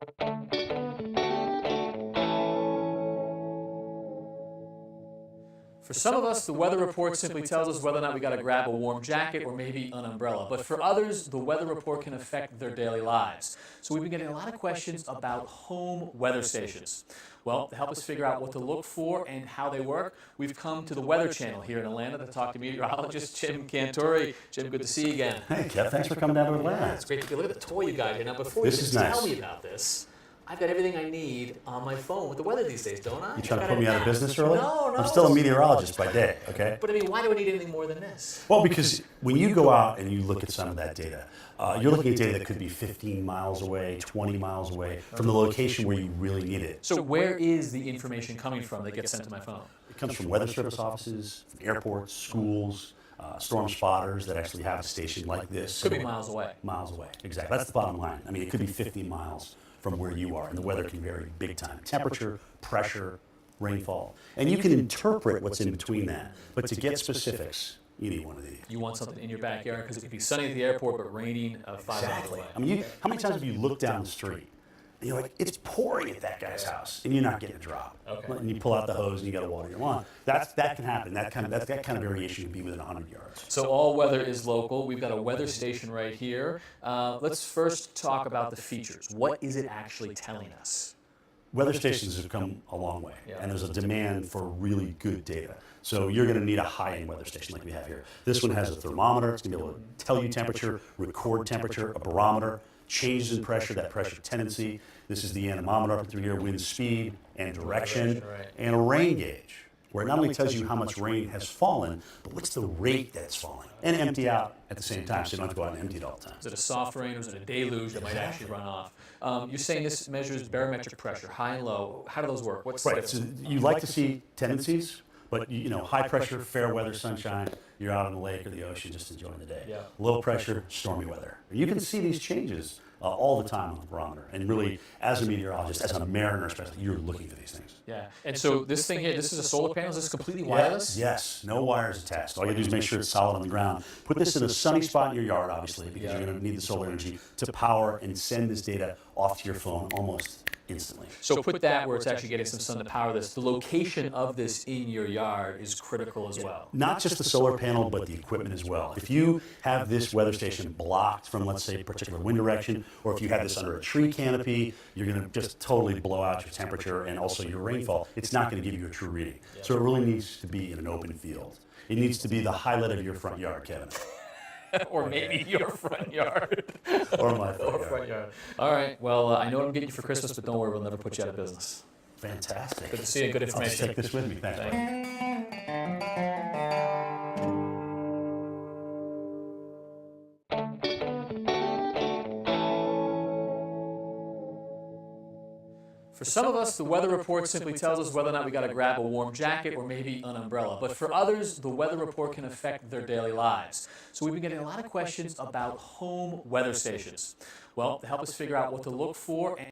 For some of us, the weather report simply tells us whether or not we got to grab a warm jacket or maybe an umbrella. But for others, the weather report can affect their daily lives. So we've been getting a lot of questions about home weather stations. Well, to help us figure out what to look for and how they work, we've come to the Weather Channel here in Atlanta to talk to meteorologist Jim Cantore. Jim, good to see you again. Hey, Kev, thanks for coming down to Atlanta. It's great to look at the toy you got here. Now, before you tell me about this, I've got everything I need on my phone with the weather these days, don't I? You trying to put me out of business early? No. I'm still a meteorologist by day, okay? But I mean, why do I need anything more than this? Well, because when you go out and you look at some of that data, you're looking at data that could be 15 miles away, 20 miles away from the location where you really need it. So where is the information coming from that gets sent to my phone? It comes from weather service offices, from airports, schools, storm spotters that actually have a station like this. Could be miles away. Miles away, exactly. That's the bottom line. I mean, it could be 50 miles from where you are, and the weather can vary big time. Temperature, pressure, rainfall. And you can interpret what's in between that. But to get specifics, you need one of these. You want something in your backyard because it could be sunny at the airport but raining 5 miles away. I mean, how many times have you looked down the street and you're like, it's pouring at that guy's house, and you're not getting a drop. Okay. And you pull out the hose and you got to water your lawn. That can happen. That kind of variation can be within 100 yards. So all weather is local. We've got a weather station right here. Let's first talk about the features. What is it actually telling us? Weather stations have come a long way, and there's a demand for really good data. So you're going to need a high-end weather station like we have here. This one has a thermometer. It's going to be able to tell you temperature, record temperature, a barometer, changes in pressure, that pressure tendency. This is the anemometer up through here, wind speed and direction, and a rain gauge, where it not only tells you how much rain has fallen, but what's the rate that's falling, and empty out at the same time, so you don't have to go out and empty it all the time. Is it a soft rain or is it a deluge that might actually run off? You're saying this measures barometric pressure, high and low. How do those work? What's the difference? So you like to see tendencies, but high pressure, fair weather, sunshine, you're out on the lake or the ocean just enjoying the day. Low pressure, stormy weather. You can see these changes all the time on the barometer. And really, as a meteorologist, as a mariner especially, you're looking for these things. Yeah. And so this thing here, this is a solar panel. Is this completely wireless? Yes. No wires attached. All you do is make sure it's solid on the ground. Put this in a sunny spot in your yard, obviously, because you're going to need the solar energy to power and send this data off to your phone almost instantly. So put that where it's actually getting some sun to power this. The location of this in your yard is critical as well. Not just the solar panel, but the equipment as well. If you have this weather station blocked from, let's say, a particular wind direction, or if you have this under a tree canopy, you're going to just totally blow out your temperature and also your rainfall. It's not going to give you a true reading. So it really needs to be in an open field. It needs to be the highlight of your front yard, Kevin. Or maybe your front yard. Or my front yard. All right. Well, I know what I'm getting you for Christmas, but don't worry, we'll never put you out of business. Fantastic. Good to see you. Good information. I'll take this with me. Thanks, buddy. For some of us, the weather report simply tells us whether or not we got to grab a warm jacket or maybe an umbrella. But for others, the weather report can affect their daily lives. So we've been getting a lot of questions about home weather stations. Well, to help us figure out what to look for and